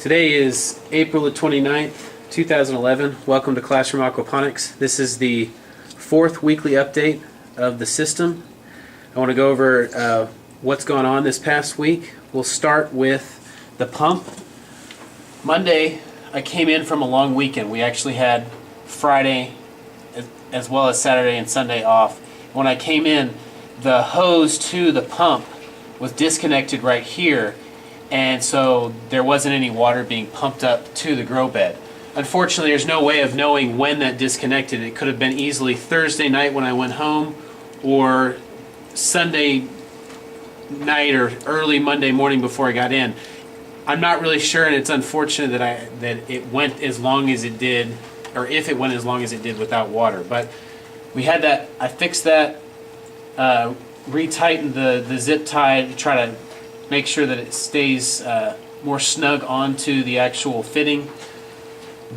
Today is April the 29th, 2011. Welcome to Classroom Aquaponics. This is the fourth weekly update of the system. I want to go over what's gone on this past week. We'll start with the pump. Monday, I came in from a long weekend. We actually had Friday as well as Saturday and Sunday off. When I came in, the hose to the pump was disconnected right here, and so there wasn't any water being pumped up to the grow bed. Unfortunately, there's no way of knowing when that disconnected. It could have been easily Thursday night when I went home, or Sunday night or early Monday morning before I got in. I'm not really sure, and it's unfortunate that it went as long as it did, or if it went as long as it did without water. But we had that. I fixed that, retightened the zip tie to try to make sure that it stays more snug onto the actual fitting.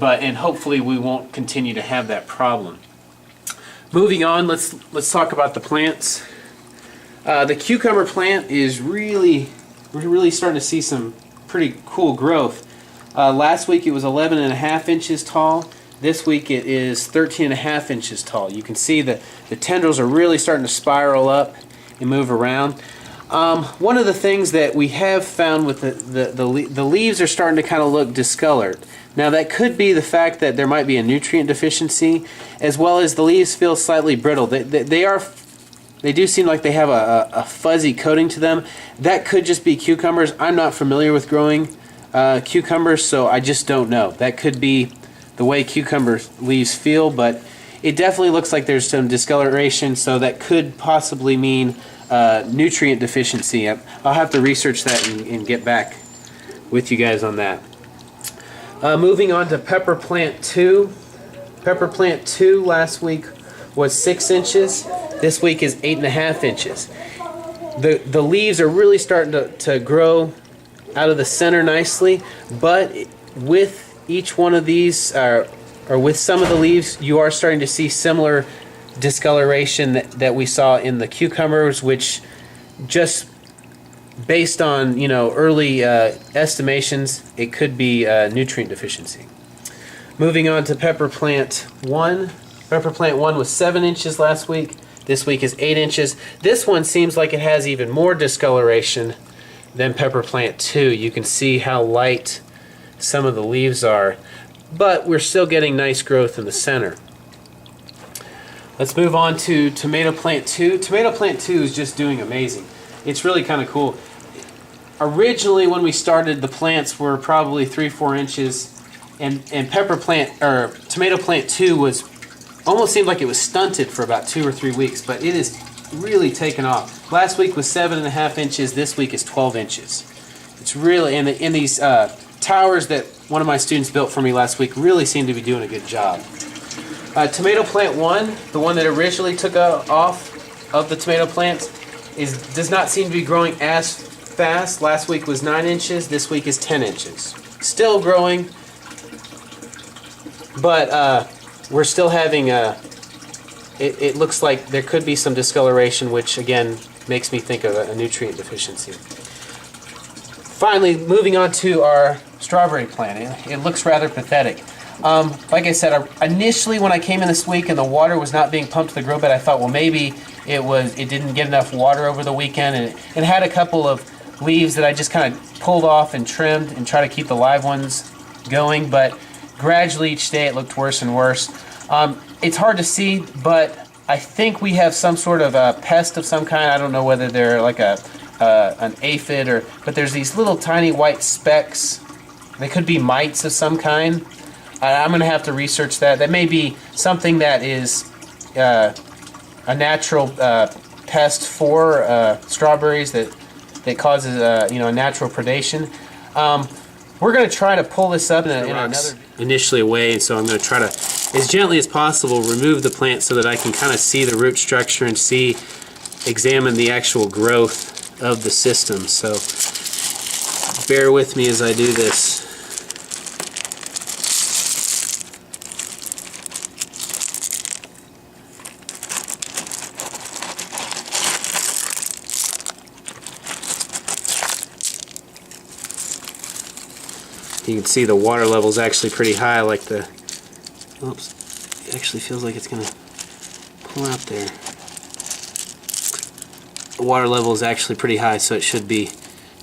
And hopefully we won't continue to have that problem. Moving on, let's talk about the plants. The cucumber plant is we're really starting to see some pretty cool growth. Last week it was 11.5 inches tall. This week it is 13.5 inches tall. You can see that the tendrils are really starting to spiral up and move around. One of the things that we have found with the leaves are starting to kind of look discolored. Now that could be the fact that there might be a nutrient deficiency, as well as the leaves feel slightly brittle. They do seem like they have a fuzzy coating to them. That could just be cucumbers. I'm not familiar with growing cucumbers, so I just don't know. That could be the way cucumber leaves feel, but it definitely looks like there's some discoloration, so that could possibly mean nutrient deficiency. I'll have to research that and get back with you guys on that. Moving on to pepper plant 2. Pepper plant 2 last week was 6 inches. This week is 8.5 inches. The leaves are really starting to grow out of the center nicely, but with each one of these, or with some of the leaves, you are starting to see similar discoloration that we saw in the cucumbers, which, just based on early estimations, it could be nutrient deficiency. Moving on to pepper plant 1. Pepper plant 1 was 7 inches last week. This week is 8 inches. This one seems like it has even more discoloration than pepper plant 2. You can see how light some of the leaves are, but we're still getting nice growth in the center. Let's move on to tomato plant 2. Tomato plant 2 is just doing amazing. It's really kind of cool. Originally, when we started, the plants were probably 3-4 inches, and tomato plant 2 was almost seemed like it was stunted for about 2 or 3 weeks, but it is really taken off. Last week was 7.5 inches. This week is 12 inches. It's really, and these towers that one of my students built for me last week really seem to be doing a good job. Tomato plant 1, the one that originally took off of the tomato plants, does not seem to be growing as fast. Last week was 9 inches. This week is 10 inches. Still growing, but we're still having it looks like there could be some discoloration, which again makes me think of a nutrient deficiency. Finally, moving on to our strawberry plant. It looks rather pathetic. Like I said, initially when I came in this week and the water was not being pumped to the grow bed, I thought, well, maybe it didn't get enough water over the weekend, and it had a couple of leaves that I just kind of pulled off and trimmed and try to keep the live ones going, but gradually each day it looked worse and worse. It's hard to see, but I think we have some sort of a pest of some kind. I don't know whether they're like an aphid, but there's these little tiny white specks. They could be mites of some kind. I'm going to have to research that. That may be something that is a natural pest for strawberries that causes a natural predation. We're going to try to pull this up in another initially away, so I'm going to try to, as gently as possible, remove the plant so that I can kind of see the root structure and examine the actual growth of the system. So bear with me as I do this. You can see the water level is actually pretty high, like the, oops, it actually feels like it's going to pull out there. The water level is actually pretty high, so it should be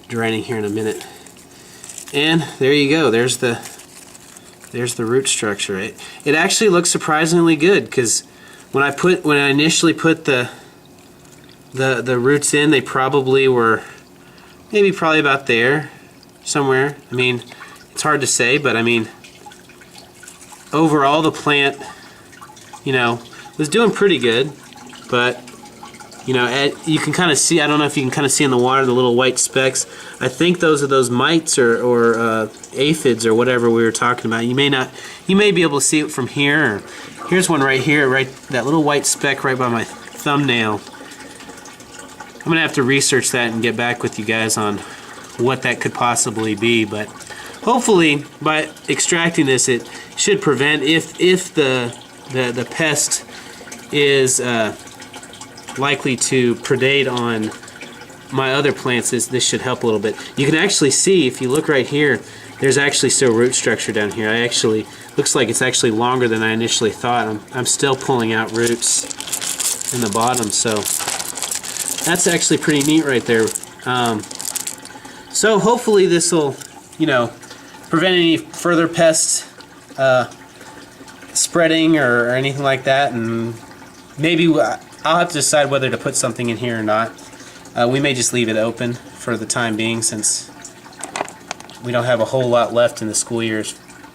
draining here in a minute. And there you go, there's the root structure. It actually looks surprisingly good, because when I initially put the roots in, they probably were probably about there somewhere. I mean, it's hard to say, but I mean, overall the plant, you know, was doing pretty good. But you know, you can kind of see, I don't know if you can kind of see in the water the little white specks. I think those are those mites or aphids or whatever we were talking about. You may be able to see it from here. Or here's one right here, right, that little white speck right by my thumbnail. I'm gonna have to research that and get back with you guys on what that could possibly be. But hopefully, by extracting this, it should prevent, if the pest is likely to predate on my other plants, this should help a little bit. You can actually see, if you look right here, there's actually still root structure down here. Looks like it's actually longer than I initially thought. I'm still pulling out roots in the bottom, so that's actually pretty neat right there. So hopefully this will, you know, prevent any further pests spreading or anything like that, and maybe I'll have to decide whether to put something in here or not. We may just leave it open for the time being, since we don't have a whole lot left in the school year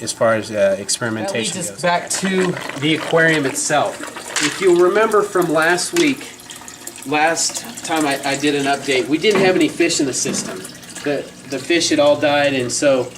as far as experimentation goes. Back to the aquarium itself. If you'll remember from last time I did an update, we didn't have any fish in the system. The fish had all died, and so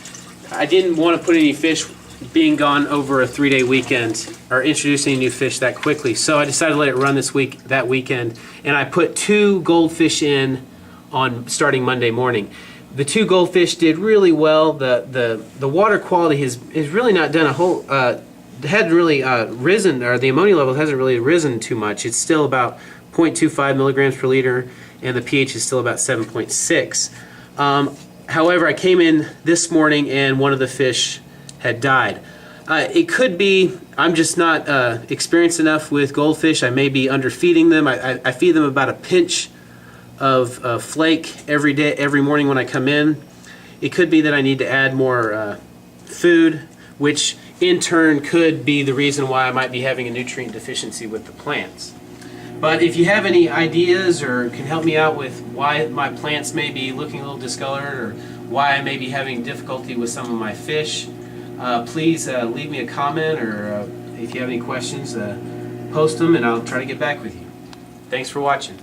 I didn't want to put any fish being gone over a 3-day weekend or introducing new fish that quickly. So I decided to let it run that weekend, and I put 2 goldfish in on starting Monday morning. The 2 goldfish did really well. The water quality has really not done a whole hadn't really risen, or the ammonia level hasn't really risen too much. It's still about 0.25 milligrams per liter, and the pH is still about 7.6. However, I came in this morning and one of the fish had died. It could be I'm just not experienced enough with goldfish. I may be underfeeding them. I feed them about a pinch of flake every morning when I come in. It could be that I need to add more food, which in turn could be the reason why I might be having a nutrient deficiency with the plants. But if you have any ideas or can help me out with why my plants may be looking a little discolored, or why I may be having difficulty with some of my fish, please leave me a comment, or if you have any questions, post them and I'll try to get back with you. Thanks for watching.